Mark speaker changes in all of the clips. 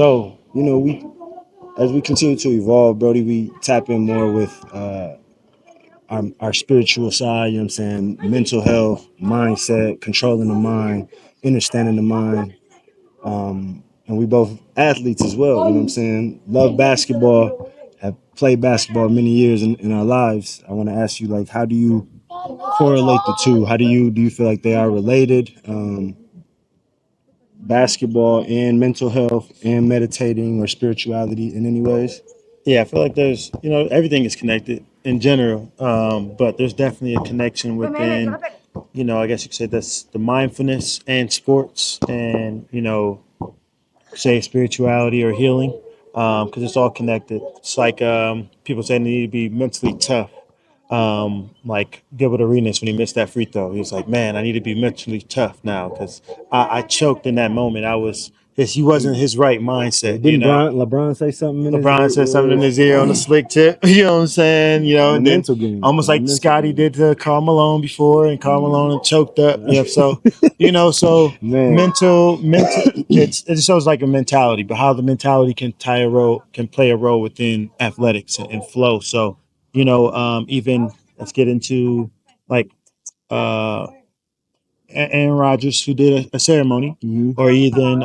Speaker 1: So, we as we continue to evolve, Brody, we tap in more with our spiritual side, you know what I'm saying? Mental health, mindset, controlling the mind, understanding the mind. And we both athletes as well, you know what I'm saying? Love basketball, have played basketball many years in our lives. I want to ask you, like, how do you correlate the two? How do you feel like they are related? Basketball and mental health and meditating or spirituality in any ways?
Speaker 2: Yeah, I feel like there's, everything is connected in general, but there's definitely a connection within, I guess you could say that's the mindfulness and sports and, say spirituality or healing, because it's all connected. It's like people say they need to be mentally tough. Like Gilbert Arenas when he missed that free throw, he was like, "Man, I need to be mentally tough now because I choked in that moment. He wasn't his right mindset,
Speaker 1: Didn't LeBron say something in his
Speaker 2: LeBron said something in his ear on the slick tip. You know what I'm saying?
Speaker 1: on the
Speaker 2: And then
Speaker 1: mental game?
Speaker 2: almost
Speaker 1: On the
Speaker 2: like
Speaker 1: mental
Speaker 2: Scotty
Speaker 1: game.
Speaker 2: did to Karl Malone before, and Karl Malone choked up. Yeah, so so
Speaker 1: Man,
Speaker 2: mental. It shows like a mentality, but how the mentality can play a role within athletics and flow. So even let's get into like uh Aaron Rodgers who did a ceremony,
Speaker 1: hmm
Speaker 2: or even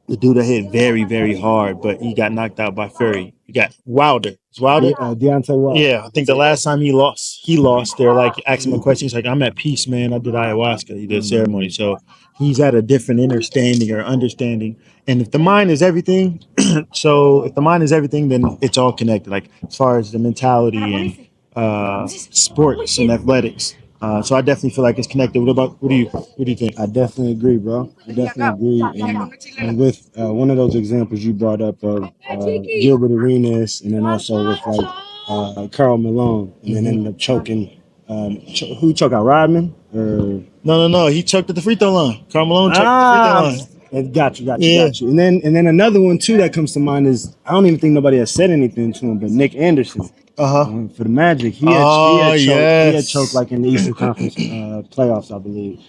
Speaker 2: the dude that hit very, very hard, but he got knocked out by Fury. You got Wilder. It's Wilder.
Speaker 1: Deontay Wilder.
Speaker 2: Yeah, I think the last time he lost. They're like asking him a question. He's like, "I'm at peace, man. I did ayahuasca. He did a ceremony, so he's at a different understanding or understanding. And if the mind is everything, so if the mind is everything, then it's all connected. Like as far as the mentality and sports and athletics. So I definitely feel like it's connected. What do you think?
Speaker 1: I definitely agree, bro. I definitely agree. And with one of those examples you brought up of Gilbert Arenas, and then also with like Karl Malone, and then ended up choking. Who choked out Rodman? Or
Speaker 2: No. He choked at the free throw line. Karl Malone choked at the free throw line.
Speaker 1: got you. And then another one too that comes to mind is I don't even think nobody has said anything to him, but Nick Anderson.
Speaker 2: Uh huh.
Speaker 1: For the Magic,
Speaker 2: Oh
Speaker 1: he had choked
Speaker 2: yes.
Speaker 1: like in the Eastern Conference playoffs, I believe.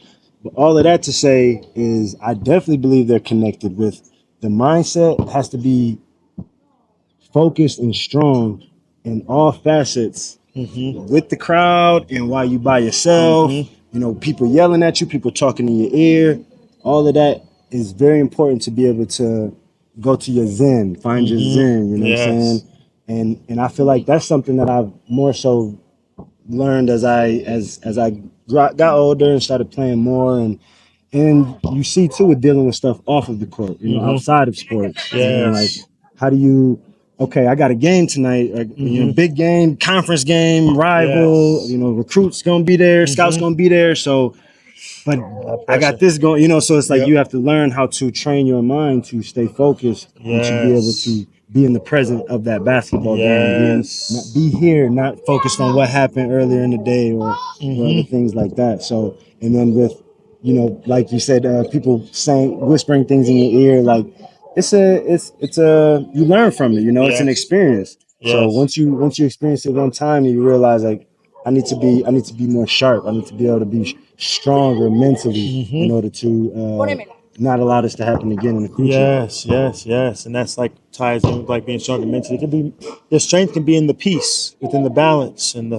Speaker 1: But all of that to say is, I definitely believe they're connected. With the mindset has to be focused and strong in all facets, with the crowd and while you by yourself. People yelling at you, people talking in your ear. All of that is very important to be able to go to your zen, find your zen. You know what I'm saying?
Speaker 2: Yes.
Speaker 1: And I feel like that's something that I've more so learned as I got older and started playing more. And you see too with dealing with stuff off of the court, outside of sports. And like,
Speaker 2: Yes.
Speaker 1: how do you? Okay, I got a game tonight. Big game, conference game, rival.
Speaker 2: Yes.
Speaker 1: Recruits gonna be there, scouts gonna be there. So, but I got
Speaker 2: Pressure.
Speaker 1: this going. So it's like
Speaker 2: Yep.
Speaker 1: you have to learn how to train your mind to stay focused and to be able
Speaker 2: Yes.
Speaker 1: to be in the present of that basketball game.
Speaker 2: Yes.
Speaker 1: Be here, not focused on what happened earlier in the day or other things like that. So, and then with like you said, people saying whispering things in your ear, like it's a you learn from it. It's an
Speaker 2: Yes.
Speaker 1: experience. So
Speaker 2: Yes.
Speaker 1: once you experience it one time, you realize like I need to be more sharp. I need to be able to be stronger mentally in order to not allow this to happen again in the future.
Speaker 2: Yes. And that's like ties in with like being stronger mentally. It can be the strength can be in the peace, within the balance and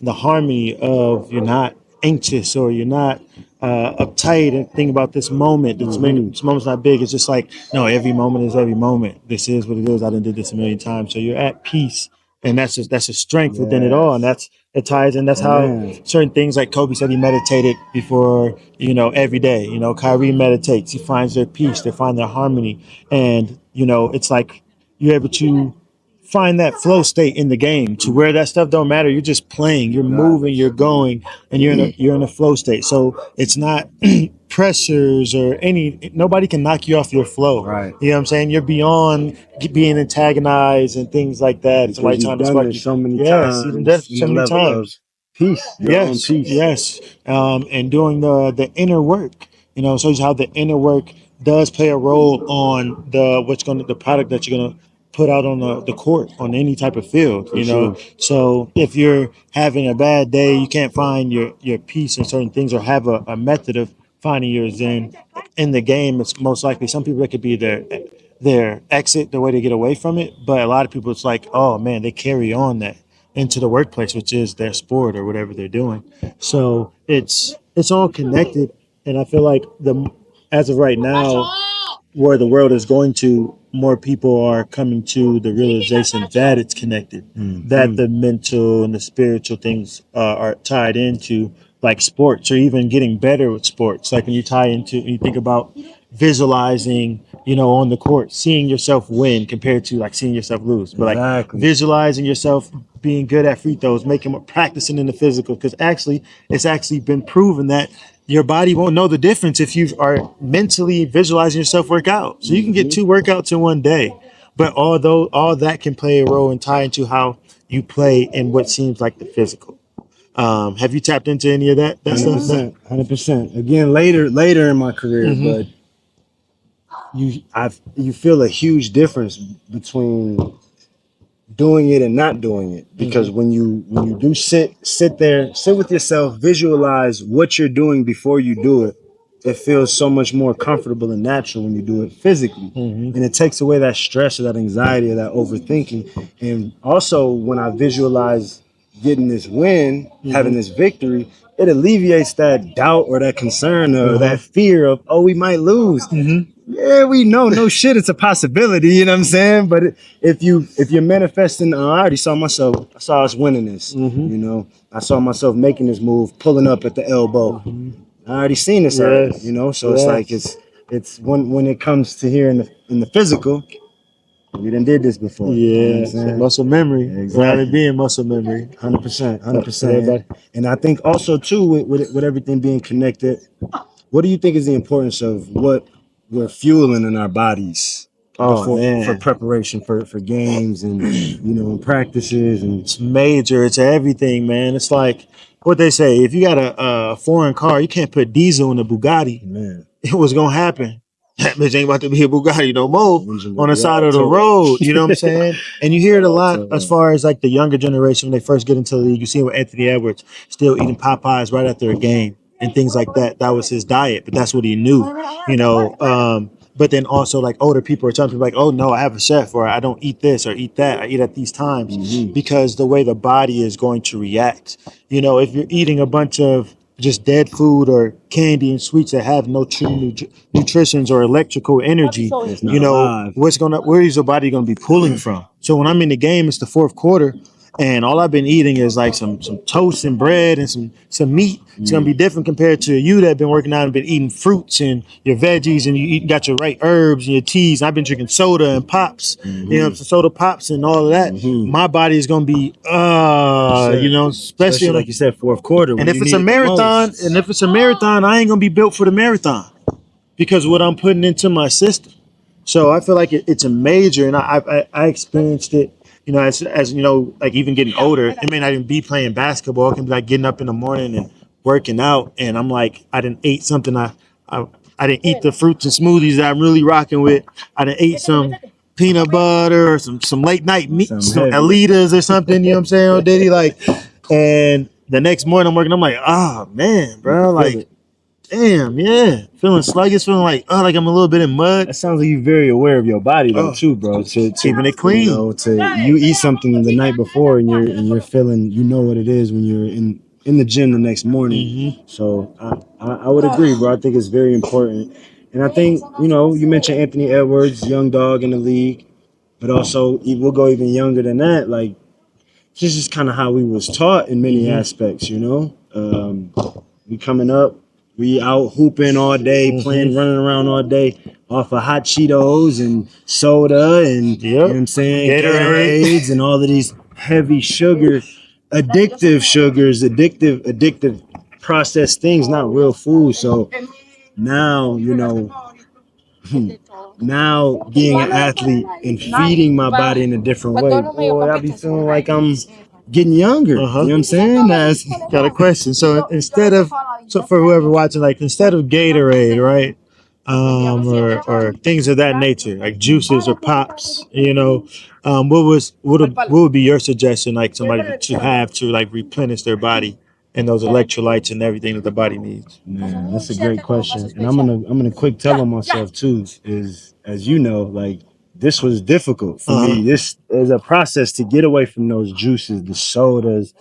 Speaker 2: the harmony of you're not anxious or you're not uptight and think about this moment. This moment's not big. It's just like, no, every moment is every moment. This is what it is. I done did this a million times. So you're at peace. And that's a strength within it all. And
Speaker 1: Yes,
Speaker 2: it ties in. That's how
Speaker 1: man.
Speaker 2: certain things like Kobe said he meditated before, every day. Kyrie meditates. He finds their peace. They find their harmony. And, it's like you're able to find that flow state in the game to where that stuff don't matter. You're just playing, you're moving, you're going, and you're in a flow state. So it's not pressures or nobody can knock you off your flow.
Speaker 1: Right.
Speaker 2: You know what I'm saying? You're beyond being antagonized and things like that.
Speaker 1: Because
Speaker 2: Somebody
Speaker 1: you've
Speaker 2: trying to
Speaker 1: done
Speaker 2: spark
Speaker 1: this
Speaker 2: you.
Speaker 1: so many
Speaker 2: Yes, you've done that
Speaker 1: times in
Speaker 2: so
Speaker 1: the
Speaker 2: many
Speaker 1: level of
Speaker 2: times.
Speaker 1: peace, your own
Speaker 2: Yes,
Speaker 1: peace.
Speaker 2: yes, and doing the inner work. Shows you how the inner work does play a role on the product that you're gonna put out on the court on any type of field.
Speaker 1: For sure.
Speaker 2: So if you're having a bad day, you can't find your peace in certain things or have a method of finding your zen in the game. It's most likely some people it could be their exit, the way to get away from it. But a lot of people, it's like, oh man, they carry on that into the workplace, which is their sport or whatever they're doing. So it's all connected, and I feel like the as of right now, where the world is going to, more people are coming to the realization that it's connected, that the mental and the spiritual things are tied into, like sports, or even getting better with sports. Like when you tie into, you think about visualizing, on the court, seeing yourself win compared to like seeing yourself lose, but like
Speaker 1: Exactly.
Speaker 2: visualizing yourself being good at free throws, making practicing in the physical, because actually it's actually been proven that your body won't know the difference if you are mentally visualizing yourself work out. So you can get two workouts in one day. But although all that can play a role and tie into how you play in what seems like the physical. Have you tapped into any of that
Speaker 1: Hundred
Speaker 2: stuff?
Speaker 1: percent, 100%. Again, later in my career, but you feel a huge difference between doing it and not doing it, because when you do sit with yourself, visualize what you're doing before you do it, it feels so much more comfortable and natural when you do it physically, and it takes away that stress or that anxiety or that overthinking. And also when I visualize getting this win, having this victory, it alleviates that doubt or that concern or that fear of, oh, we might lose. Yeah, we know, no shit, it's a possibility, you know what I'm saying? But if you're manifesting, I already saw myself, I saw us winning this, I saw myself making this move, pulling up at the elbow. I already seen this already,
Speaker 2: Yes.
Speaker 1: so it's like it's when it comes to here in the physical, we done did this before. You know what I'm
Speaker 2: Yeah,
Speaker 1: saying?
Speaker 2: muscle memory.
Speaker 1: Yeah,
Speaker 2: Around it
Speaker 1: exactly.
Speaker 2: being muscle memory.
Speaker 1: 100%,
Speaker 2: But
Speaker 1: 100%.
Speaker 2: everybody.
Speaker 1: And I think also too with everything being connected, what do you think is the importance of what we're fueling in our bodies
Speaker 2: Oh
Speaker 1: before for
Speaker 2: man,
Speaker 1: preparation for games and practices and
Speaker 2: it's major. It's everything, man. It's like what they say. If you got a foreign car, you can't put diesel in a Bugatti.
Speaker 1: man,
Speaker 2: It was gonna happen. That bitch ain't about to be a Bugatti no more
Speaker 1: engine
Speaker 2: on
Speaker 1: gonna
Speaker 2: the
Speaker 1: be
Speaker 2: side
Speaker 1: all
Speaker 2: of the
Speaker 1: tore up.
Speaker 2: road. You know what I'm saying? And you hear it a
Speaker 1: All
Speaker 2: lot
Speaker 1: tore
Speaker 2: as
Speaker 1: up.
Speaker 2: far as like the younger generation when they first get into the league. You see with Anthony Edwards still eating Popeyes right after a game and things like that. That was his diet, but that's what he knew. But then also like older people are telling people like, oh no, I have a chef, or I don't eat this or eat that. I eat at these times because the way the body is going to react. If you're eating a bunch of just dead food or candy and sweets that have no true nutritions or electrical energy,
Speaker 1: It's not alive.
Speaker 2: where is your body gonna be pulling from? So when I'm in the game, it's the fourth quarter, and all I've been eating is like some toast and bread and some meat. It's gonna be different compared to you that been working out and been eating fruits and your veggies, and got your right herbs and your teas. I've been drinking soda and pops, soda pops and all of that. My body is gonna be
Speaker 1: Especially
Speaker 2: especially
Speaker 1: like you said, fourth quarter when
Speaker 2: and if
Speaker 1: you
Speaker 2: it's
Speaker 1: need
Speaker 2: a
Speaker 1: it the
Speaker 2: marathon,
Speaker 1: most.
Speaker 2: and if it's a marathon, I ain't gonna be built for the marathon because what I'm putting into my system. So I feel like it's a major, and I experienced it. As you know, like even getting older, it may not even be playing basketball. It can be like getting up in the morning and working out, and I'm like, I didn't eat something. I I didn't eat the fruits and smoothies that I'm really rocking with. I didn't eat some peanut butter or some late night meat,
Speaker 1: Something
Speaker 2: some
Speaker 1: heavy.
Speaker 2: Alitas or something. You know what I'm saying, or Diddy? Like, and the next morning I'm working. I'm like, oh man,
Speaker 1: You can
Speaker 2: bro,
Speaker 1: feel
Speaker 2: like
Speaker 1: it.
Speaker 2: damn, yeah. Feeling sluggish, feeling like I'm a little bit in mud.
Speaker 1: That sounds like you're very aware of your body though
Speaker 2: Oh,
Speaker 1: too, bro. To
Speaker 2: keeping it clean.
Speaker 1: you eat something the night before and you're feeling, what it is when you're in the gym the next morning. So I would agree, bro. I think it's very important. And I think, you mentioned Anthony Edwards, young dog in the league, but also we'll go even younger than that. Like, this is kind of how we was taught in many aspects, we coming up, we out hooping all day, playing, running around all day off of hot Cheetos and soda and, you know what
Speaker 2: Yep.
Speaker 1: I'm saying,
Speaker 2: Gatorade.
Speaker 1: Gatorades and all of these heavy addictive processed things, not real food. So now, now being an athlete and feeding my body in a different way, boy, I be feeling like I'm getting younger. You know what I'm saying? That's
Speaker 2: Got a question. So for whoever watching, like instead of Gatorade, right? Or things of that nature, like juices or pops, what would be your suggestion, like somebody to have to like replenish their body? and those electrolytes and everything that the body needs.
Speaker 1: Man, that's a great question, and I'm gonna quick tell on myself too. Is as you know, like this was difficult for
Speaker 2: Uh-huh.
Speaker 1: me. This is a process to get away from those juices, the sodas.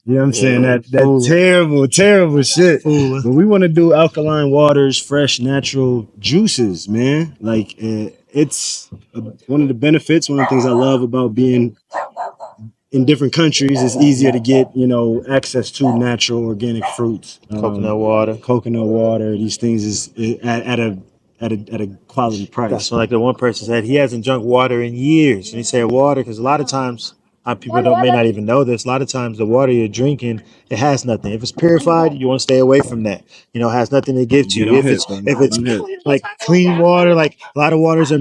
Speaker 1: You know what I'm saying?
Speaker 2: Yeah,
Speaker 1: That terrible, terrible shit.
Speaker 2: fool.
Speaker 1: But we want to do alkaline waters, fresh, natural juices, man. Like it's one of the benefits. One of the things I love about being in different countries, it's easier to get access to natural organic fruits,
Speaker 2: Coconut water.
Speaker 1: coconut water. These things is at a quality
Speaker 2: That's
Speaker 1: price.
Speaker 2: when, like the one person said, he hasn't drunk water in years. And he said water because a lot of times people don't may not even know this. A lot of times the water you're drinking, it has nothing. If it's purified, you want to stay away from that. You know, it has nothing to give to
Speaker 1: Get
Speaker 2: you.
Speaker 1: on
Speaker 2: If
Speaker 1: hip,
Speaker 2: it's
Speaker 1: bro.
Speaker 2: if it's
Speaker 1: Get on hip.
Speaker 2: like clean water, like a lot of waters are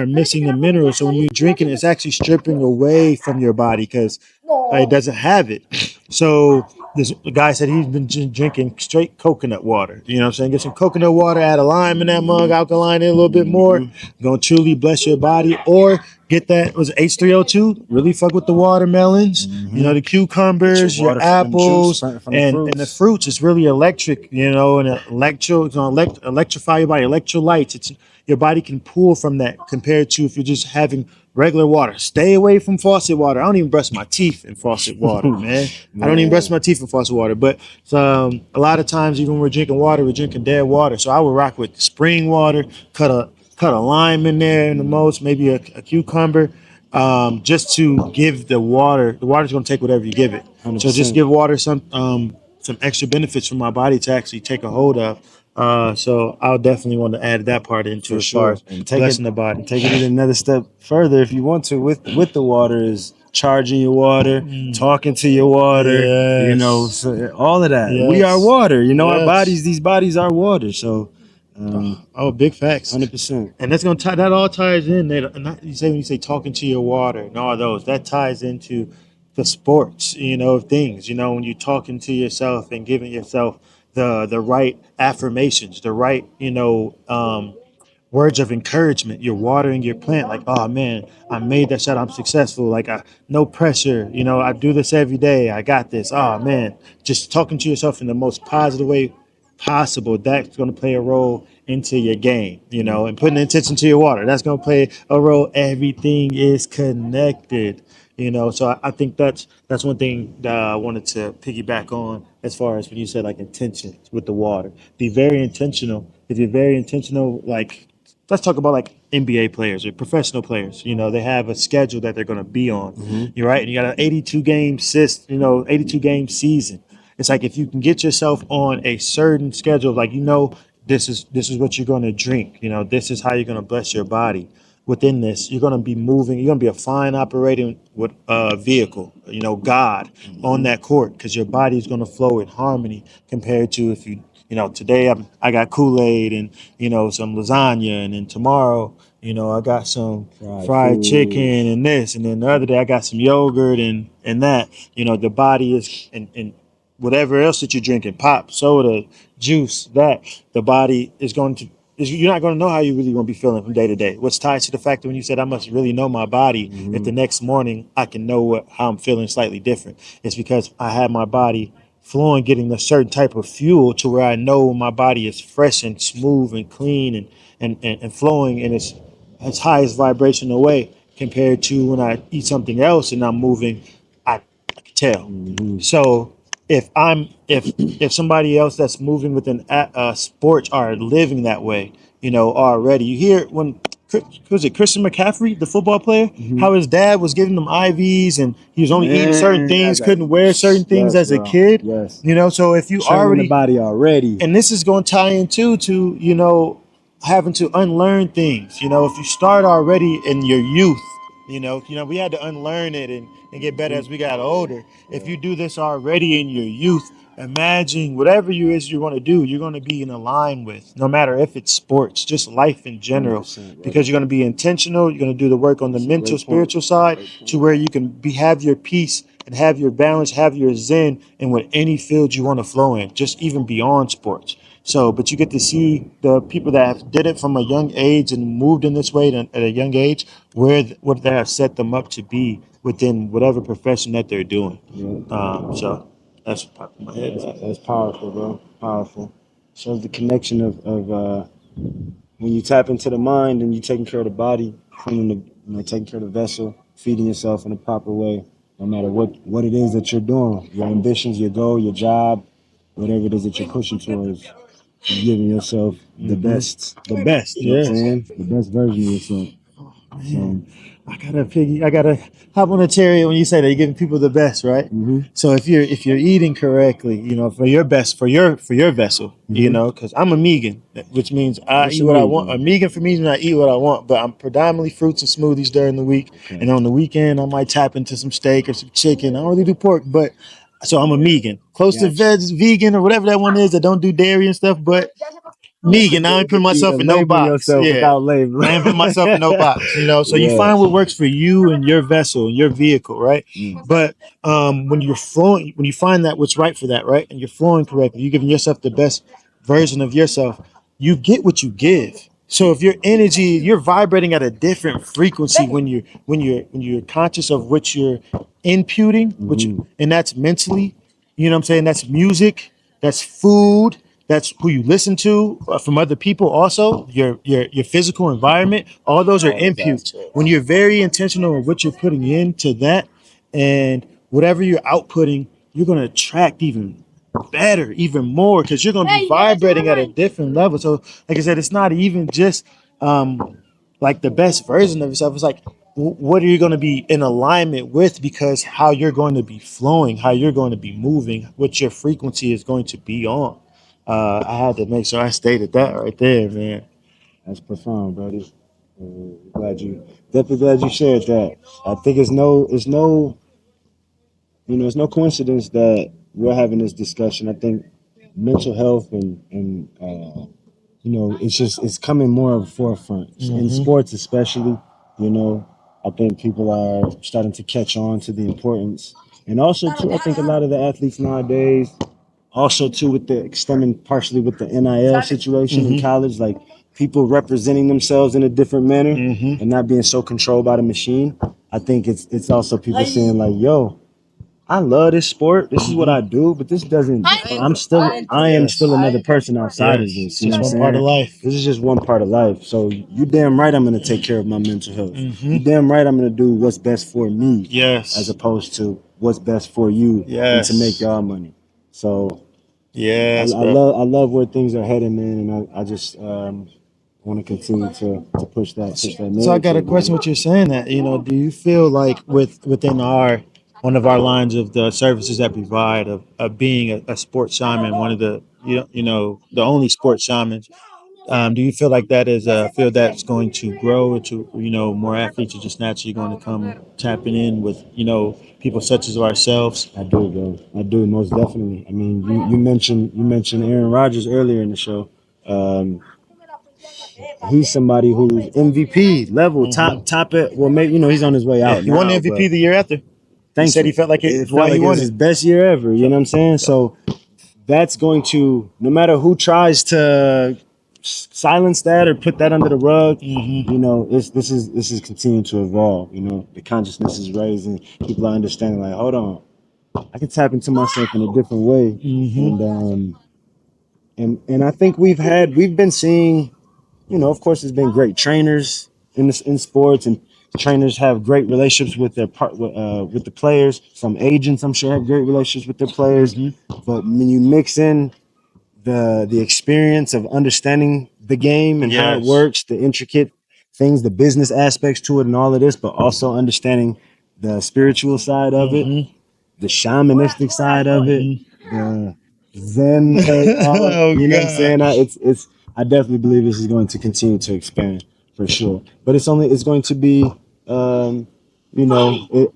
Speaker 2: missing the minerals. So when you're drinking, it's actually stripping away from your body because it doesn't have it. So this guy said he's been drinking straight coconut water. You know what I'm saying? Get some coconut water, add a lime in that mug, alkaline it a little bit more. Gonna truly bless your body. Or get that was it H3O2. Really fuck with the watermelons. You know, the
Speaker 1: Get your
Speaker 2: cucumbers, your
Speaker 1: water from them juice
Speaker 2: apples,
Speaker 1: from the
Speaker 2: and the
Speaker 1: fruits.
Speaker 2: fruits. It's really electric. You know, and it's gonna electrify your body. Electrolytes. It's your body can pull from that compared to if you're just having regular water. Stay away from faucet water. I don't even brush my teeth in faucet water, man. I don't even brush
Speaker 1: Man,
Speaker 2: my teeth in faucet water. But a lot of times, even when we're drinking water, we're drinking dead water. So I would rock with spring water, cut a lime in there in the most, maybe a cucumber, just to give the water. The water's going to take whatever you give it. So just
Speaker 1: 100%.
Speaker 2: give water some extra benefits for my body to actually take a hold of. So I'll definitely want to add that part into
Speaker 1: For
Speaker 2: as far
Speaker 1: sure.
Speaker 2: as
Speaker 1: And
Speaker 2: blessing the body.
Speaker 1: take it even another step further if you want to with the water is charging your water, talking to your water,
Speaker 2: Yes.
Speaker 1: so all of that. We are
Speaker 2: Yes.
Speaker 1: water. Our
Speaker 2: Yes.
Speaker 1: bodies, these bodies are water. So
Speaker 2: Oh, big facts.
Speaker 1: 100%.
Speaker 2: And that's gonna tie. That all ties in. And not, you say when you say talking to your water and all those, that ties into the sports. Things. When you're talking to yourself and giving yourself the right affirmations, the right words of encouragement. You're watering your plant like, oh man, I made that shot. I'm successful. Like, no pressure. I do this every day. I got this. Oh man, just talking to yourself in the most positive way possible. That's going to play a role into your game. And putting attention to your water. That's going to play a role. Everything is connected. So I think that's one thing that I wanted to piggyback on as far as when you said like intention with the water. Be very intentional. If you're very intentional, like let's talk about like NBA players or professional players. They have a schedule that they're going to be on. You're right, and you got an 82 game 82 game season. It's like if you can get yourself on a certain schedule, like this is what you're going to drink. This is how you're going to bless your body. Within this, you're going to be moving. You're going to be a fine operating with vehicle. God on that court because your body is going to flow in harmony compared to if today I got Kool-Aid and some lasagna, and then tomorrow I got some
Speaker 1: Fried
Speaker 2: fried chicken
Speaker 1: foods.
Speaker 2: and this, and then the other day I got some yogurt and that. The body is and whatever else that you're drinking, pop, soda, juice, that the body is going to you're not going to know how you really going to be feeling from day to day. What's tied to the fact that when you said I must really know my body, if the next morning I can know how I'm feeling slightly different, it's because I had my body flowing, getting a certain type of fuel to where I know my body is fresh and smooth and clean and flowing in its highest vibrational way compared to when I eat something else and I'm moving. I can tell. So if somebody else that's moving within sports are living that way, already. You hear when was it Christian McCaffrey, the football player, how his dad was giving him IVs and he was only eating certain
Speaker 1: Man,
Speaker 2: things, couldn't wear certain things
Speaker 1: yes,
Speaker 2: as a
Speaker 1: bro.
Speaker 2: kid.
Speaker 1: Yes.
Speaker 2: So if you
Speaker 1: Training the
Speaker 2: already,
Speaker 1: body already.
Speaker 2: and this is going to tie into to having to unlearn things. If you start already in your youth, we had to unlearn it and get better as we got older. If you do this already in your youth, imagine whatever you is you want to do, you're going to be in a line with, no matter if it's sports, just life in general,
Speaker 1: 100%, brother.
Speaker 2: because you're going to be intentional. You're going to do the work on the
Speaker 1: That's a
Speaker 2: mental,
Speaker 1: great point.
Speaker 2: spiritual side,
Speaker 1: Great
Speaker 2: to
Speaker 1: point.
Speaker 2: where you can have your peace and have your balance, have your zen in what any field you want to flow in, just even beyond sports. So, but you get to see the people that have did it from a young age and moved in this way at a young age, what they have set them up to be within whatever profession that they're doing.
Speaker 1: Yeah.
Speaker 2: So, That's what popped in my
Speaker 1: Yeah,
Speaker 2: head.
Speaker 1: that's powerful, bro. Powerful. Shows the connection of when you tap into the mind and you taking care of the body, cleaning the, taking care of the vessel, feeding yourself in a proper way, no matter what it is that you're doing, your ambitions, your goal, your job, whatever it is that you're pushing towards, you're giving yourself
Speaker 2: Mm-hmm.
Speaker 1: the best, you know what I'm
Speaker 2: Yes.
Speaker 1: saying? The best version of yourself. So,
Speaker 2: Man, I gotta hop on a chariot when you say that you're giving people the best, right?
Speaker 1: mm-hmm,
Speaker 2: So if you're eating correctly, you know, for your best for your vessel, you
Speaker 1: mm-hmm.
Speaker 2: know, because I'm a vegan, which means I
Speaker 1: What's
Speaker 2: eat
Speaker 1: your
Speaker 2: what I
Speaker 1: meat,
Speaker 2: want. A
Speaker 1: bro?
Speaker 2: vegan for me means I eat what I want, but I'm predominantly fruits and smoothies during the week,
Speaker 1: Okay.
Speaker 2: and on the weekend I might tap into some steak or some chicken. I don't really do pork, but so I'm a vegan, close to
Speaker 1: Gotcha.
Speaker 2: vegan or whatever that one is that don't do dairy and stuff, but vegan. I ain't putting
Speaker 1: You
Speaker 2: myself
Speaker 1: can
Speaker 2: in no
Speaker 1: label
Speaker 2: box.
Speaker 1: yourself
Speaker 2: Yeah.
Speaker 1: without label.
Speaker 2: I ain't putting myself in no box, you know. So you
Speaker 1: Yeah.
Speaker 2: find what works for you and your vessel and your vehicle, right?
Speaker 1: Mm.
Speaker 2: But when you're flowing, when you find that what's right for that, right, and you're flowing correctly, you're giving yourself the best version of yourself. You get what you give. So if your energy, you're vibrating at a different frequency when you're conscious of what you're imputing, which
Speaker 1: Mm-hmm.
Speaker 2: and that's mentally, you know what I'm saying? That's music, that's food, that's who you listen to from other people. Also, your physical environment. All those are
Speaker 1: All those
Speaker 2: inputs. When
Speaker 1: aspects.
Speaker 2: you're very intentional of what you're putting into that, and whatever you're outputting, you're gonna attract even better, even more, because you're gonna be vibrating at a different level. So, like I said, it's not even just like the best version of yourself. It's like what are you going to be in alignment with, because how you're going to be flowing, how you're going to be moving, what your frequency is going to be on. I had to make sure I stated that right there, man.
Speaker 1: That's profound, buddy. Glad you definitely glad you shared that. I think it's no coincidence that we're having this discussion. I think mental health and it's coming more of a forefront in
Speaker 2: Mm-hmm.
Speaker 1: sports, especially. You know, I think people are starting to catch on to the importance, and also too, I think a lot of the athletes nowadays, also too, with the stemming partially with the NIL situation in
Speaker 2: Mm-hmm.
Speaker 1: college, like people representing themselves in a different manner
Speaker 2: Mm-hmm.
Speaker 1: and not being so controlled by the machine. I think it's also people saying like, "Yo, I love this sport. This is what I
Speaker 2: Mm-hmm.
Speaker 1: do, but this doesn't. I am
Speaker 2: Yes.
Speaker 1: still another person outside of
Speaker 2: Yes.
Speaker 1: this.
Speaker 2: It's
Speaker 1: You know
Speaker 2: just
Speaker 1: what I'm
Speaker 2: one part of
Speaker 1: saying?
Speaker 2: life.
Speaker 1: This is just one part of life. So you damn right, I'm gonna take care of my mental health.
Speaker 2: Mm-hmm.
Speaker 1: You damn right, I'm gonna do what's best for me, as
Speaker 2: Yes.
Speaker 1: opposed to what's best for you and to make
Speaker 2: Yes.
Speaker 1: y'all money. So
Speaker 2: Yes, bro.
Speaker 1: I love where things are heading, man, and I just want to continue to push that
Speaker 2: So I got a
Speaker 1: narrative,
Speaker 2: question.
Speaker 1: man.
Speaker 2: What you're saying that, you know, do you feel like within our one of our lines of the services that we provide of being a sports shaman, one of the the only sports shamans, do you feel like that is a field that's going to grow to more athletes are just naturally going to come tapping in with people such as ourselves?
Speaker 1: I do, bro. I do most definitely. I mean, you mentioned Aaron Rodgers earlier in the show. Um, he's somebody who's MVP level,
Speaker 2: Hmm.
Speaker 1: top it. Well, maybe he's on his way
Speaker 2: Yeah,
Speaker 1: out
Speaker 2: he won the
Speaker 1: now,
Speaker 2: MVP
Speaker 1: but
Speaker 2: the year after. He
Speaker 1: thank
Speaker 2: said he
Speaker 1: you.
Speaker 2: felt like
Speaker 1: It
Speaker 2: it's
Speaker 1: felt
Speaker 2: why he
Speaker 1: like it was
Speaker 2: won
Speaker 1: his
Speaker 2: it.
Speaker 1: best year ever. You know
Speaker 2: So,
Speaker 1: what I'm saying?
Speaker 2: so
Speaker 1: So that's going to, no matter who tries to silence that or put that under the rug,
Speaker 2: hmm
Speaker 1: this is continuing to evolve. The consciousness is raising. People are understanding. Like, hold on, I can tap into myself in a different way,
Speaker 2: hmm
Speaker 1: and I think we've been seeing. Of course, there's been great trainers in sports, and trainers have great relationships with their with the players. Some agents, I'm sure, have great relationships with their players.
Speaker 2: hmm
Speaker 1: But when you mix in the experience of understanding the game and how it
Speaker 2: yes.
Speaker 1: works, the intricate things, the business aspects to it, and all of this, but also understanding the spiritual side of it,
Speaker 2: Hmm.
Speaker 1: the shamanistic side of it,
Speaker 2: Hmm.
Speaker 1: the Zen,
Speaker 2: Oh
Speaker 1: you know what I'm saying?
Speaker 2: gosh.
Speaker 1: I definitely believe this is going to continue to expand for sure. But it's going to be, um, you know, it,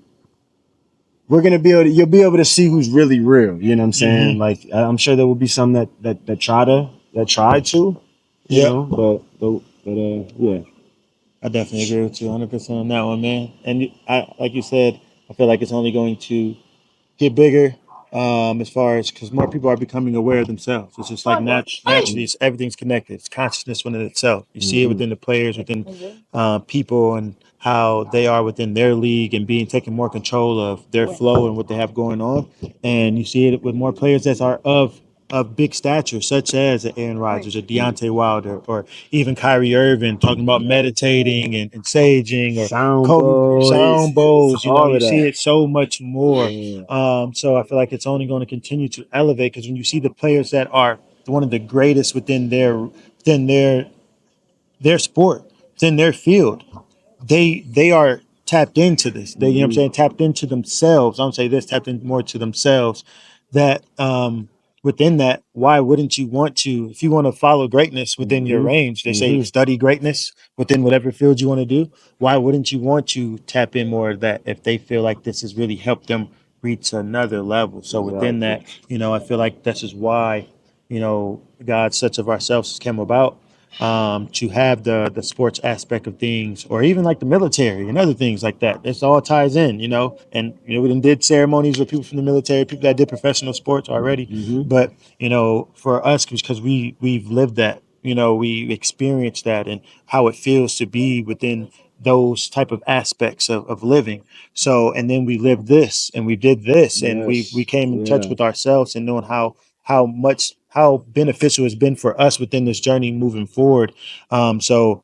Speaker 1: we're gonna be able to, you'll be able to see who's really real. You know what I'm saying?
Speaker 2: Hmm.
Speaker 1: Like I'm sure there will be some that try to,
Speaker 2: Yep.
Speaker 1: yeah,
Speaker 2: I definitely agree with you 100% on that one, man. And I, like you said, I feel like it's only going to get bigger as far as because more people are becoming aware of themselves. It's just like naturally, everything's connected. It's consciousness within itself. You see it
Speaker 1: Mm-hmm.
Speaker 2: within the players, within people, and how they are within their league and being taking more control of their flow and what they have going on. And you see it with more players that are of big stature, such as Aaron Rodgers or Deontay Wilder, or even Kyrie Irving talking about meditating and saging, or
Speaker 1: Sound
Speaker 2: Kobe
Speaker 1: boys,
Speaker 2: sound bowls. You know,
Speaker 1: all
Speaker 2: you
Speaker 1: of
Speaker 2: see
Speaker 1: that.
Speaker 2: it so much more.
Speaker 1: Yeah.
Speaker 2: So I feel like it's only going to continue to elevate because when you see the players that are one of the greatest within their sport, within their field, they are tapped into this. They, you know what I'm
Speaker 1: Mm-hmm.
Speaker 2: saying, tapped into themselves. I don't say this, tapped in more to themselves. That within that, why wouldn't you want to, if you want to follow greatness within your
Speaker 1: Mm-hmm.
Speaker 2: range, they say
Speaker 1: Mm-hmm.
Speaker 2: study greatness within whatever field you want to do. Why wouldn't you want to tap in more of that if they feel like this has really helped them reach another level? So within
Speaker 1: Exactly.
Speaker 2: that, I feel like this is why, God such of ourselves came about, to have the sports aspect of things, or even like the military and other things like that. This all ties in, and we done did ceremonies with people from the military, people that did professional sports already.
Speaker 1: Mm-hmm.
Speaker 2: But for us, because we've lived that, we experienced that and how it feels to be within those type of aspects of living. So, and then we lived this and we did this and we
Speaker 1: Yes.
Speaker 2: came in touch
Speaker 1: Yeah.
Speaker 2: with ourselves and knowing how beneficial it's been for us within this journey moving forward. So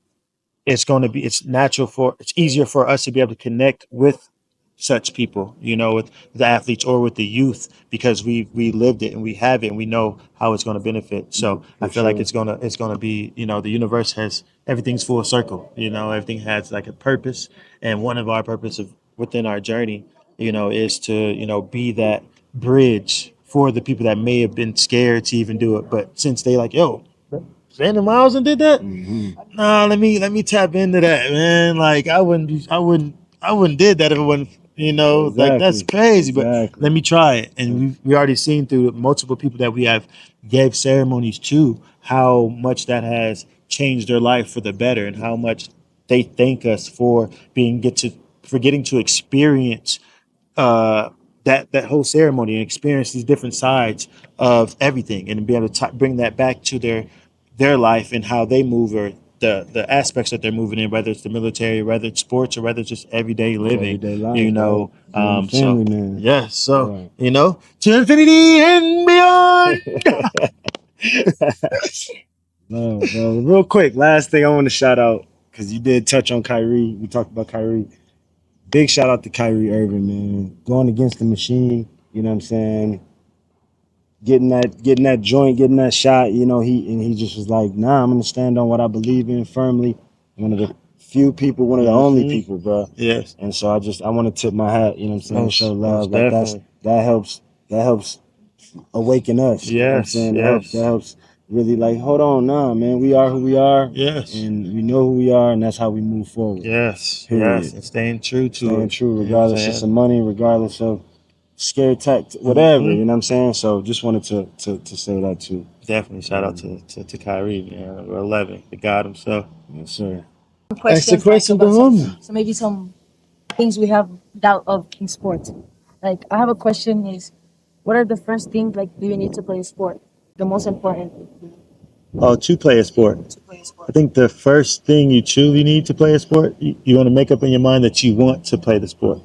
Speaker 2: it's natural it's easier for us to be able to connect with such people, with the athletes or with the youth, because we lived it and we have it and we know how it's going to benefit. So I
Speaker 1: For
Speaker 2: feel like
Speaker 1: sure.
Speaker 2: it's gonna be, the universe has everything's full circle. Everything has like a purpose, and one of our purposes within our journey, is to be that bridge for the people that may have been scared to even do it, but since they like, yo, Brandon Miles and did that,
Speaker 1: Mm-hmm.
Speaker 2: nah, let me tap into that, man. Like I wouldn't did that if it wasn't, like that's
Speaker 1: Exactly.
Speaker 2: crazy. But let
Speaker 1: Exactly.
Speaker 2: me try it. And we already seen through multiple people that we have gave ceremonies to how much that has changed their life for the better, and how much they thank us for getting to experience uh, that whole ceremony and experience these different sides of everything, and be able to bring that back to their life and how they move, or the aspects that they're moving in, whether it's the military, whether it's sports, or whether it's just everyday
Speaker 1: It's
Speaker 2: living.
Speaker 1: everyday life, right? Being a
Speaker 2: So
Speaker 1: family man.
Speaker 2: yes, so
Speaker 1: Right.
Speaker 2: to infinity and beyond.
Speaker 1: No, bro. Real quick, last thing I want to shout out, because you did touch on Kyrie. We talked about Kyrie. Big shout out to Kyrie Irving, man. Going against the machine, you know what I'm saying? Getting that joint, getting that shot, he just was like, nah, I'm gonna stand on what I believe in firmly. One of the few people, one of the only
Speaker 2: Hmm.
Speaker 1: people, bro.
Speaker 2: Yes,
Speaker 1: And so I want to tip my hat, you know what I'm saying, show
Speaker 2: most
Speaker 1: love. Like
Speaker 2: definitely.
Speaker 1: that helps awaken us. You know what I'm
Speaker 2: Yes,
Speaker 1: saying? That
Speaker 2: yes,
Speaker 1: helps really like, hold on, nah, man. We are who we are,
Speaker 2: yes.
Speaker 1: and we know who we are, and that's how we move forward.
Speaker 2: Yes, yes,
Speaker 1: Period.
Speaker 2: and staying true to
Speaker 1: Staying
Speaker 2: it.
Speaker 1: true
Speaker 2: You know what I'm
Speaker 1: regardless of some
Speaker 2: saying?
Speaker 1: money, regardless of scare tactic, whatever, you know what I'm saying? So just wanted to say that too.
Speaker 2: Definitely shout out to Kyrie, man. Number 11, the God himself.
Speaker 1: Yes, sir. Ask the
Speaker 3: Questions like
Speaker 1: question,
Speaker 3: about
Speaker 1: Bahama.
Speaker 3: some maybe some things we have doubt of in sports. Like I have a question is, what are the first things like do you need to play a sport? The most important
Speaker 2: Oh, to play a sport.
Speaker 3: to play a
Speaker 2: I
Speaker 3: sport.
Speaker 2: think the first thing you truly need to play a sport, you want to make up in your mind that you want to play the sport.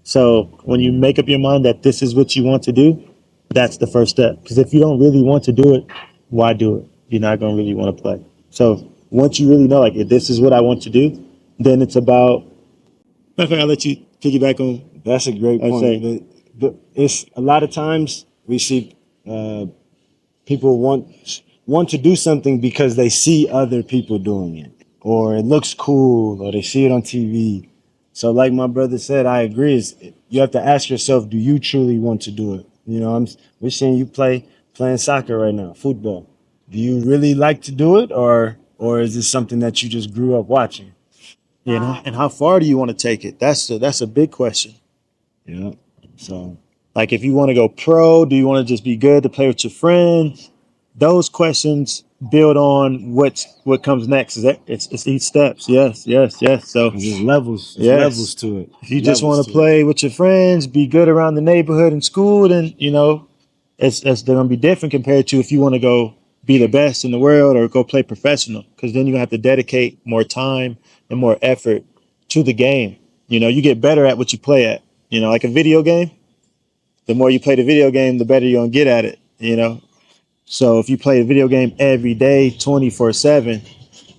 Speaker 2: So when you make up your mind that this is what you want to do, that's the first step. Because if you don't really want to do it, why do it? You're not going to really want to play. So once you really know, like, if this is what I want to do, then it's about. Matter of fact, I'll let you piggyback on.
Speaker 1: That's a great
Speaker 2: I
Speaker 1: point.
Speaker 2: say,
Speaker 1: It's a lot of times we see uh, people want to do something because they see other people doing it, or it looks cool, or they see it on TV. So, like my brother said, I agree. You have to ask yourself, do you truly want to do it? We're seeing you playing soccer right now, football. Do you really like to do it, or is this something that you just grew up watching?
Speaker 2: and how far do you want to take it? That's a big question.
Speaker 1: Yeah. So
Speaker 2: Like, if you want to go pro, do you want to just be good to play with your friends? Those questions build on what comes next. Is that it's each steps. Yes, yes, yes. So
Speaker 1: because there's levels
Speaker 2: yes,
Speaker 1: to it.
Speaker 2: if
Speaker 1: There's
Speaker 2: you just
Speaker 1: levels
Speaker 2: want to
Speaker 1: to it.
Speaker 2: play with your friends, be good around the neighborhood and school, then it's they're gonna be different compared to if you want to go be the best in the world or go play professional, because then you're gonna have to dedicate more time and more effort to the game. You know, you get better at what you play at. You know, like a video game, the more you play the video game, the better you're gonna get at it. You know, so if you play a video game every day, 24/7,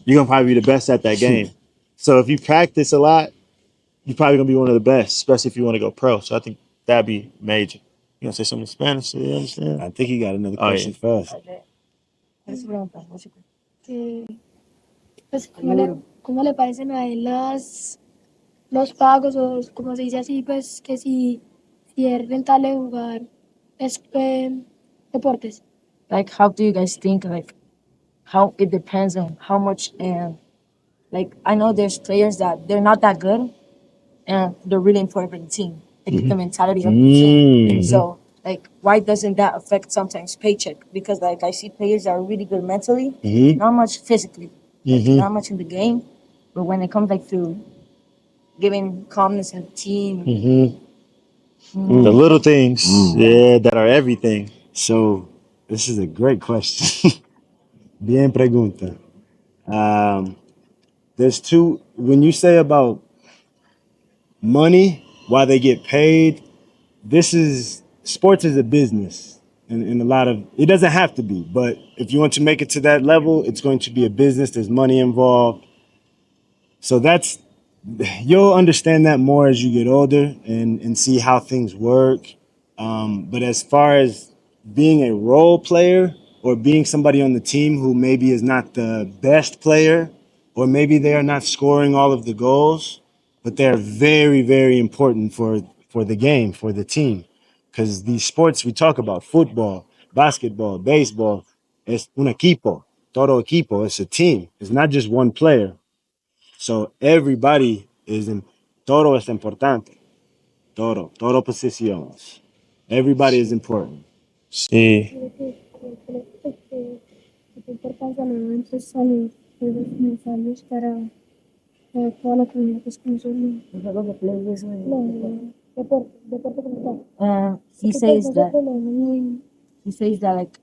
Speaker 2: you're gonna probably be the best at that game. So if you practice a lot, you're probably gonna be one of the best, especially if you want to go pro. So I think that'd be major. You gonna say something in Spanish? So you understand?
Speaker 1: I think he got another
Speaker 2: Oh yeah.
Speaker 1: question for us.
Speaker 3: Okay. ¿Cuál es su pregunta? What's your question?
Speaker 4: Que, pues, cómo le parecen a él los pagos o como se dice así, pues que si es rentable jugar es, deportes.
Speaker 3: Like, how do you guys think, like, how it depends on how much, and like, I know there's players that they're not that good and they're really important for the team. Like, the mentality of the team. So, like, why doesn't that affect sometimes paycheck? Because, like, I see players that are really good mentally, not much physically, like, not much in the game, but when it comes, like, to giving calmness in the team,
Speaker 2: The little things, yeah, that are everything.
Speaker 1: So this is a great question. Bien pregunta. There's two. When you say about money, why they get paid, this is sports is a business, and a lot of it doesn't have to be, but if you want to make it to that level, it's going to be a business. There's money involved, so that's you'll understand that more as you get older and see how things work. But as far as being a role player or being somebody on the team who maybe is not the best player, or maybe they are not scoring all of the goals, but they're very, very important for the game, for the team. Because these sports we talk about, football, basketball, baseball, es un equipo, todo equipo, it's a team. It's not just one player. So everybody is in, todo es importante. Todo posiciones. Everybody is important.
Speaker 2: See,
Speaker 4: ¿Qué importancia le dan pues, a los juegos necesarios para toda la comunidad que es como son deporte como tal?
Speaker 3: he
Speaker 4: ¿Qué
Speaker 3: says
Speaker 4: importancia
Speaker 3: that
Speaker 4: le dan
Speaker 3: he says that like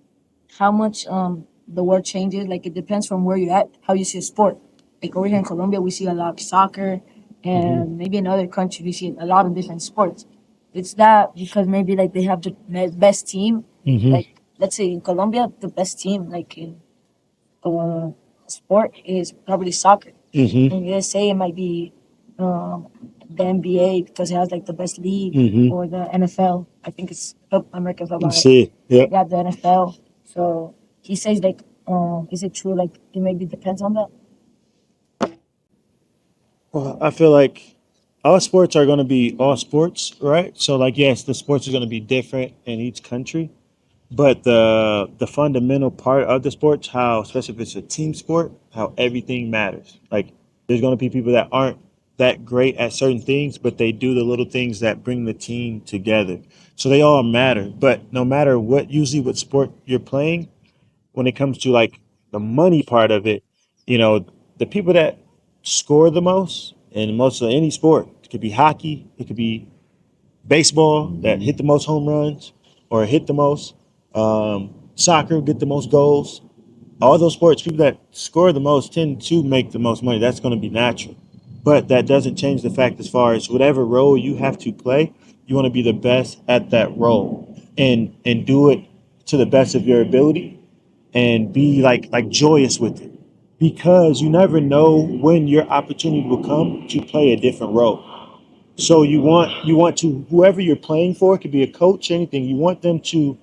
Speaker 3: how much the world changes, like it depends from where you're at, how you see a sport. Like over here in Colombia we see a lot of soccer, and maybe in other countries we see a lot of different sports. It's that because maybe like they have the best team. Like let's say in Colombia the best team like in uh, sport is probably soccer. In USA it might be the NBA because it has like the best league, or the NFL. I think it's American football. Right?
Speaker 2: see, yep.
Speaker 3: Yeah, the NFL. So he says like, is it true? Like it maybe depends on that.
Speaker 2: Well, I feel like all sports are going to be all sports, right? So, like, yes, the sports are going to be different in each country, but the fundamental part of the sports, how especially if it's a team sport, how everything matters. Like, there's going to be people that aren't that great at certain things, but they do the little things that bring the team together. So they all matter. But no matter what, usually what sport you're playing, when it comes to like the money part of it, you know, the people that score the most in most of any sport, it could be hockey, it could be baseball that hit the most home runs or hit the most, soccer, get the most goals. All those sports, people that score the most tend to make the most money. That's going to be natural. But that doesn't change the fact as far as whatever role you have to play, you want to be the best at that role and do it to the best of your ability and be like joyous with it, because you never know when your opportunity will come to play a different role. So you want to, whoever you're playing for, it could be a coach, anything, you want them to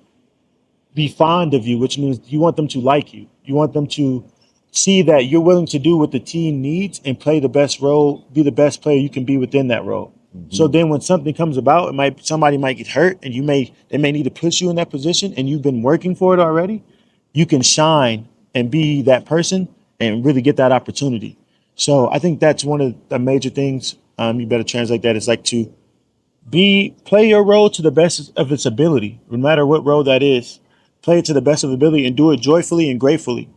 Speaker 2: be fond of you, which means you want them to like you. You want them to see that you're willing to do what the team needs and play the best role, be the best player you can be within that role. So then when something comes about, somebody might get hurt and they may need to push you in that position and you've been working for it already, you can shine and be that person and really get that opportunity. So I think that's one of the major things. You better translate that. It's like to play your role to the best of its ability, no matter what role that is. Play it to the best of ability and do it joyfully and gratefully.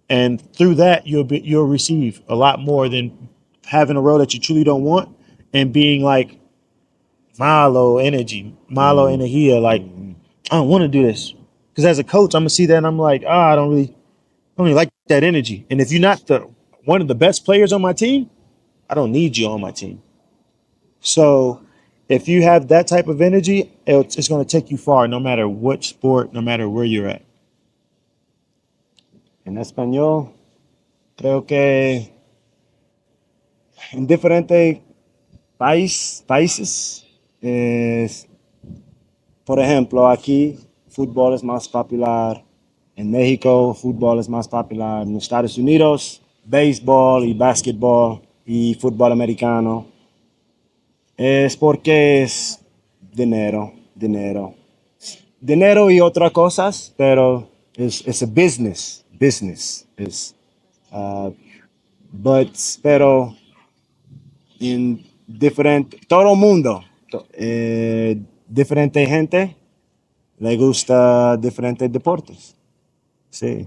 Speaker 2: And through that, you'll receive a lot more than having a role that you truly don't want and being like malo energy, malo energia. Like, I don't want to do this. Because as a coach, I'm gonna see that and I'm like, I don't really like that energy. And if you're not the one of the best players on my team, I don't need you on my team. So if you have that type of energy, it's going to take you far, no matter what sport, no matter where you're at.
Speaker 1: En español, creo que en diferentes países, es, por ejemplo, aquí fútbol es más popular, en México fútbol es más popular, en Estados Unidos béisbol y básquetbol y fútbol americano. Es porque es dinero, dinero. Dinero y otras cosas, pero es a business. Es, uh, but, pero en diferente, todo el mundo, diferente gente le gusta diferentes deportes. Sí.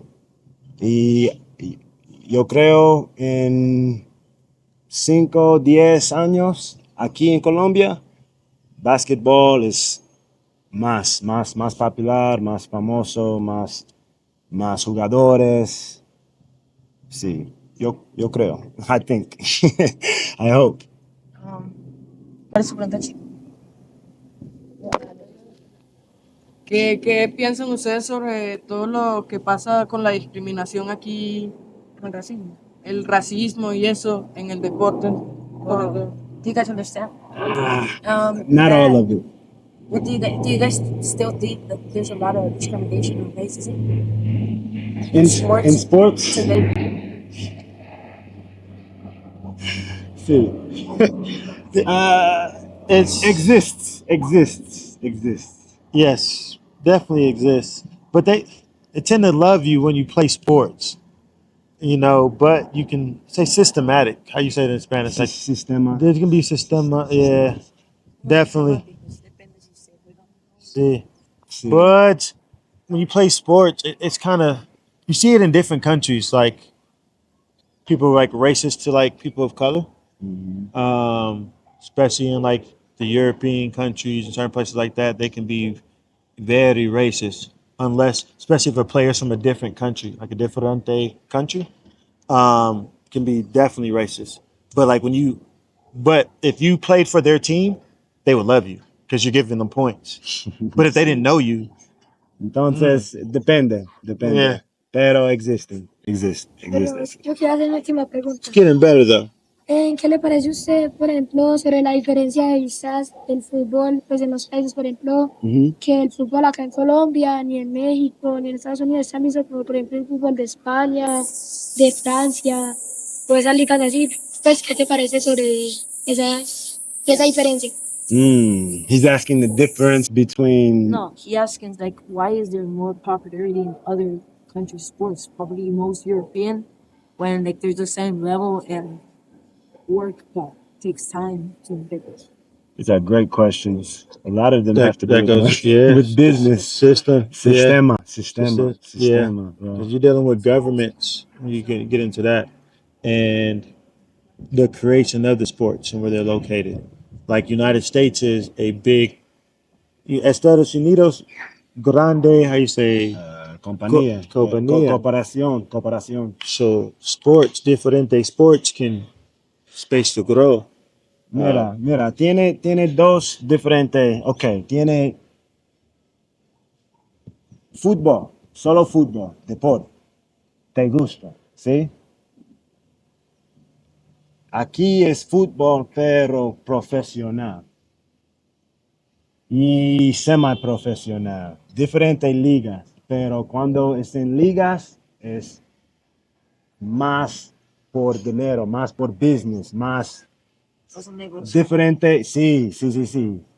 Speaker 1: Y yo creo en 5 10 años aquí en Colombia, básquetbol es más popular, más famoso, más jugadores. Sí, yo creo. I think. I hope.
Speaker 3: ¿Cuál es su pregunta, chico?
Speaker 5: ¿Qué piensan ustedes sobre todo lo que pasa con la discriminación aquí,
Speaker 3: Con el racismo.
Speaker 5: el racismo y eso en el deporte?
Speaker 3: Do you guys understand?
Speaker 1: Not all of it.
Speaker 3: What do you guys still think that there's a lot of discrimination and racism
Speaker 1: In
Speaker 3: sports
Speaker 1: sports,
Speaker 3: today?
Speaker 1: sí.
Speaker 2: It's
Speaker 1: Exists.
Speaker 2: yes, definitely exists. But they tend to love you when you play sports, but you can say systematic. How you say it in Spanish? Like
Speaker 1: Sistema.
Speaker 2: there can be systema, yeah, definitely. See.
Speaker 1: Sí.
Speaker 2: But when you play sports, it's kind of you see it in different countries. Like people are like racist to like people of color, especially in like the European countries and certain places like that. They can be very racist unless, especially if a player's from a different country, like a differente country, can be definitely racist. But like but if you played for their team, they would love you because you're giving them points. But if they didn't know you,
Speaker 1: Entonces, depende.
Speaker 2: yeah,
Speaker 1: Pero existe.
Speaker 4: Pero yo quiero hacer una última pregunta.
Speaker 2: it's getting better though.
Speaker 4: ¿Qué le parece a usted, por ejemplo, sobre la diferencia de vistas del fútbol, pues en los países, por ejemplo, que el fútbol acá en Colombia, ni en México, ni en Estados Unidos está mismo como, por ejemplo, el fútbol de España, de Francia, o esas ligas así? Pues, ¿qué te parece sobre esa diferencia?
Speaker 1: He's asking the difference between.
Speaker 3: No, he asking like, why is there more popularity in other countries' sports, probably most European, when like there's the same level and work that takes time to get this.
Speaker 1: These are great questions. A lot of them
Speaker 2: That
Speaker 1: have to do
Speaker 2: that
Speaker 1: with,
Speaker 2: goes yeah
Speaker 1: with business.
Speaker 2: system yeah
Speaker 1: Bro.
Speaker 2: because you're dealing with governments. You can get into that and the creation of the sports and where they're located. Like United States is a big Estados Unidos grande. How you say
Speaker 1: Compañía.
Speaker 2: compañía.
Speaker 1: Cooperación.
Speaker 2: So sports, different sports can space to grow.
Speaker 1: Mira, tiene dos diferentes. Ok, tiene fútbol, solo fútbol, deporte. ¿Te gusta? ¿Sí? Aquí es fútbol, pero profesional y semiprofesional. Diferentes ligas, pero cuando es en ligas es más por dinero, más por business, más diferente. Sí.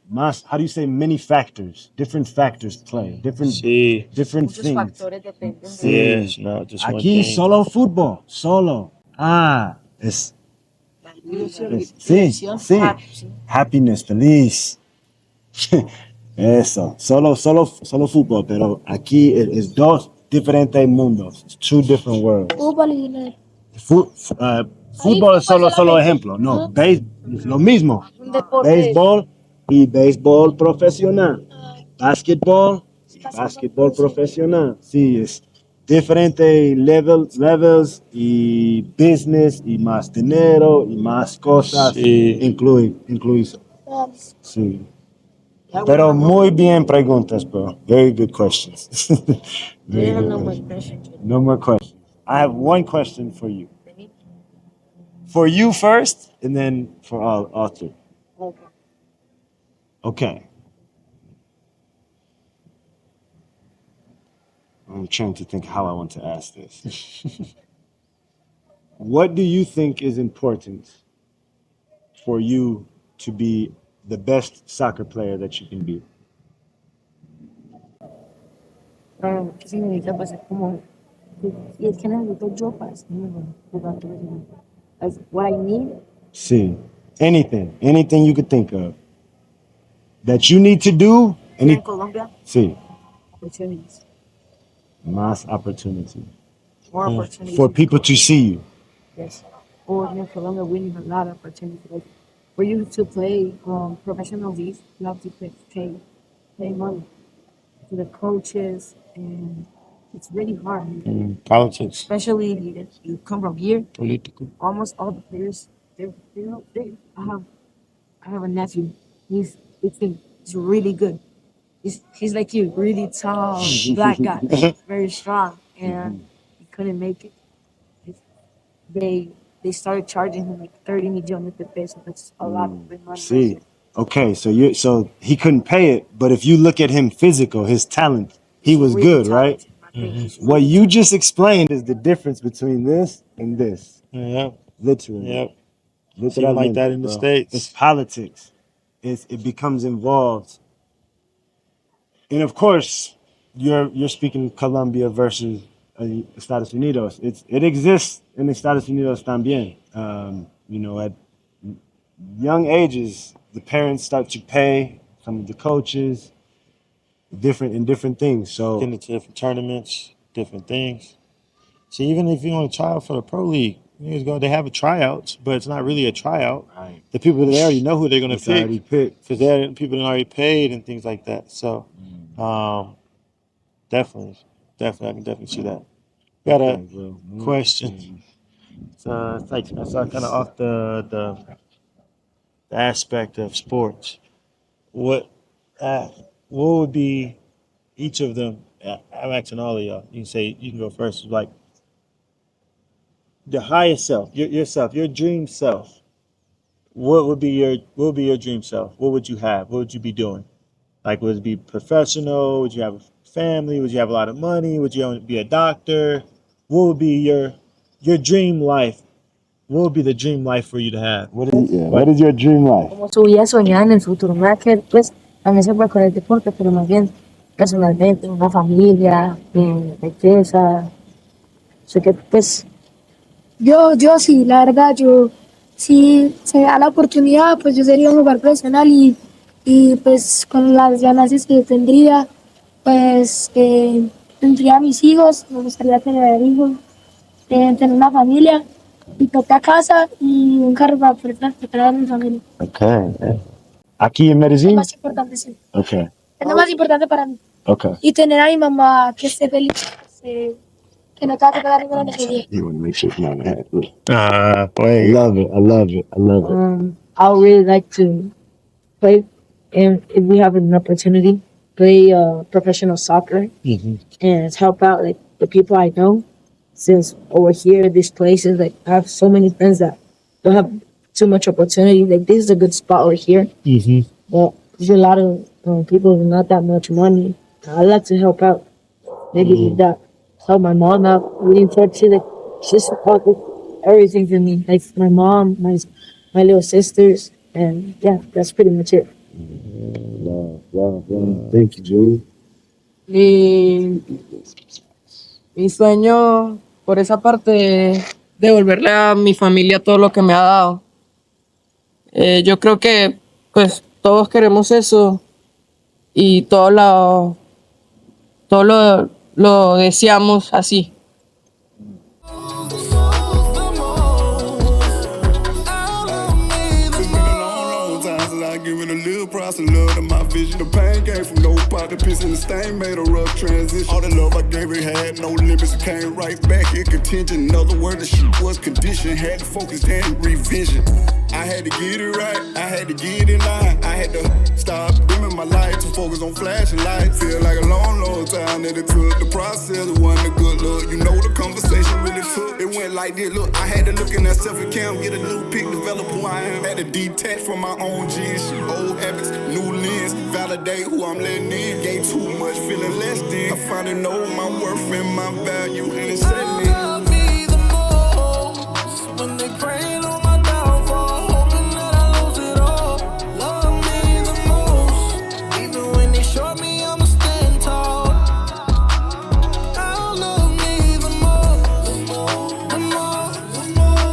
Speaker 1: Más, how do you say, many factors, different factors play, different
Speaker 2: Sí.
Speaker 1: things.
Speaker 3: Factores dependen
Speaker 1: Sí.
Speaker 2: Yeah, it's not just one
Speaker 1: Aquí
Speaker 2: thing.
Speaker 1: solo fútbol, solo. Es sí. Happiness, feliz. Eso, solo fútbol, pero aquí es dos diferentes mundos, two different worlds.
Speaker 4: Fútbol y dinero.
Speaker 1: Fútbol es solo ejemplo, no, lo mismo.
Speaker 3: Un deporte.
Speaker 1: Béisbol y béisbol profesional. Basketball, Básquetbol profesional, sí, es diferente levels y business y más dinero y más cosas
Speaker 2: Sí.
Speaker 1: incluido. Sí. Pero muy bien preguntas, bro. Very good questions.
Speaker 3: We
Speaker 1: Very
Speaker 3: have
Speaker 1: good
Speaker 3: no more
Speaker 1: questions.
Speaker 3: questions.
Speaker 1: No more questions. I have one question for you. For you first, and then for all three.
Speaker 3: Okay.
Speaker 1: Okay. I'm trying to think how I want to ask this. What do you think is important for you to be the best soccer player that you can be?
Speaker 3: ¿Qué significa? Pues es como, y es que necesito yo para ser mejor jugador profesional. Like, what I need,
Speaker 1: See, anything you could think of that you need to do.
Speaker 3: here in Colombia,
Speaker 1: See,
Speaker 3: opportunities.
Speaker 1: mass opportunity
Speaker 3: More opportunities.
Speaker 1: for people to see you.
Speaker 3: Yes. Or here in Colombia, we need a lot of opportunities. Like, for you to play professional league, you have to pay money to the coaches, and it's really hard.
Speaker 2: Politics.
Speaker 3: Especially if you come from here.
Speaker 2: Political.
Speaker 3: Almost all the players, they're not big. I have a nephew. He's really good. He's like you, really tall, black guy, very strong, and he couldn't make it. They they started charging him like 30 millones de pesos. That's a lot of big money.
Speaker 1: See, okay, so he couldn't pay it, but if you look at him physical, his talent, he was
Speaker 3: Really
Speaker 1: good, right?
Speaker 3: talented, I think he's
Speaker 1: What
Speaker 3: really
Speaker 1: you just explained is the difference between this and this.
Speaker 2: Yep.
Speaker 1: Literally.
Speaker 2: Yep. It's even like that in the
Speaker 1: bro.
Speaker 2: States.
Speaker 1: It's politics. It becomes involved. And of course, you're speaking Colombia versus Estados Unidos. It exists in Estados Unidos también. At young ages, the parents start to pay some of the coaches different things. So
Speaker 2: Getting into different tournaments, different things. See, even if you want to try out for the pro league, they have a tryouts, but it's not really a tryout.
Speaker 1: right,
Speaker 2: The people that they already know who they're going
Speaker 1: it's
Speaker 2: to
Speaker 1: already
Speaker 2: pick
Speaker 1: picked.
Speaker 2: because they're people that already paid and things like that. So, definitely, I can definitely see that. Got a
Speaker 1: Okay, bro.
Speaker 2: question. It's like it's kind of off the aspect of sports. What uh, what would be each of them? I'm asking all of y'all. You can go first. Like the highest self, yourself, your dream self. What would be your dream self? What would you have? What would you be doing? Like would it be professional? Would you have a family? Would you have a lot of money? Would you be a doctor? What would be your dream life? What would be the dream life for you to have?
Speaker 1: What is your dream life?
Speaker 3: como su vida soñada en el futuro. Nada que pues también se puede con el deporte, pero más bien personalmente, una familia, riqueza. Sé que pues
Speaker 4: Yo sí, la verdad, yo si se me da la oportunidad, pues yo sería un jugador profesional y pues con las ganancias que tendría, pues tendría mis hijos, me gustaría tener hijos, tener una familia, mi propia casa y un carro para poder transportar a mi familia.
Speaker 1: Okay. Aquí en
Speaker 4: Es lo
Speaker 1: Medellín?
Speaker 4: más importante, sí.
Speaker 1: Okay.
Speaker 4: Es lo más importante para mí.
Speaker 1: Okay.
Speaker 4: Y tener a mi mamá que esté feliz, que no tenga que pagar ninguna necesidad.
Speaker 1: You want to make sure it's not in the head. Look. I
Speaker 2: Wait.
Speaker 1: love it.
Speaker 3: I would really like to play, and if we have an opportunity, play professional soccer and help out like the people I know. Since over here, these places, like I have so many friends that don't have too much opportunity. Like this is a good spot over here, but there's a lot of people with not that much money. I like to help out. Maybe with that, help my mom out. Really important to like she's supported everything to me. Like my mom, my little sisters, and yeah, that's pretty much it.
Speaker 1: Love. Thank you, Julie.
Speaker 5: Mi sueño por esa parte es devolverle a mi familia todo lo que me ha dado. Yo creo que pues todos queremos eso y lo deseamos así.
Speaker 6: It's been a long time since I given a little price of love to my vision. The pain came from no pot, the piss and the stain made a rough transition. All the love I gave it had no limits, it came right back here contingent. In other words, the shit was conditioned, had to focus then revision. I had to get it right, I had to get in line. I had to stop dimming my light to focus on flashing lights. Feel like a long, long time that it took. The process wasn't a good look. You know the conversation really took. It went like this, look, I had to look in that self-account, get a new pic, develop who I am. Had to detach from my own genes, old habits, new lens, validate who I'm letting in. Gave too much, feeling less than. I finally know my worth and my value, and it set me.
Speaker 7: Love me the most when they praying on my downfall, hoping that I lose it all. Love me the most, even when they short me, I'ma stand tall. I'll love me the most, the most, the most, the most.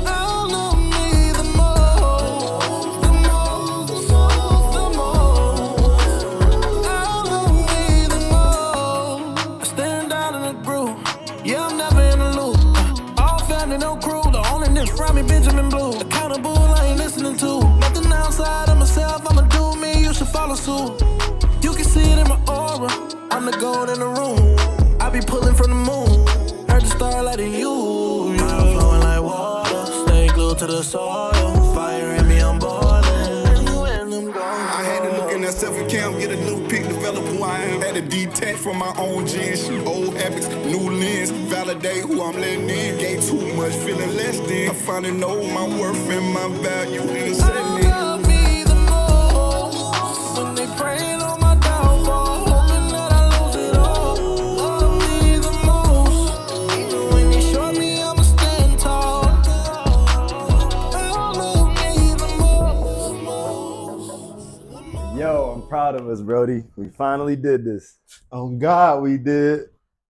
Speaker 7: I'll love me the most, the most, the most, the most. I'll love me the most. I stand out in the groove, yeah, I'm never in the loop. All family, no crew, the only nigga from me, Benjamin Blue. Accountable, I ain't listening to nothing outside of myself. I'ma do me, you should follow suit. You can see it in my aura, I'm the gold in the room. I be pulling from the moon, heard the starlight in you. I'm flowing like water, stay glued to the soil. Fire in me, I'm boiling when I'm gone.
Speaker 6: I had to look in that self-account, get a new pic, develop who I am. Had to detach from my own genes, old habits, new lens, validate who I'm letting in. Gave too much, feeling less than. I finally know my worth and my value, and it set me.
Speaker 7: Love me the most when they praying on my downfall, hoping that I lose it all. Love me the most, even when they short me, I'ma stand tall. Love me the most.
Speaker 1: Yo, I'm proud of us, Brody. We finally did this.
Speaker 2: On God, we did.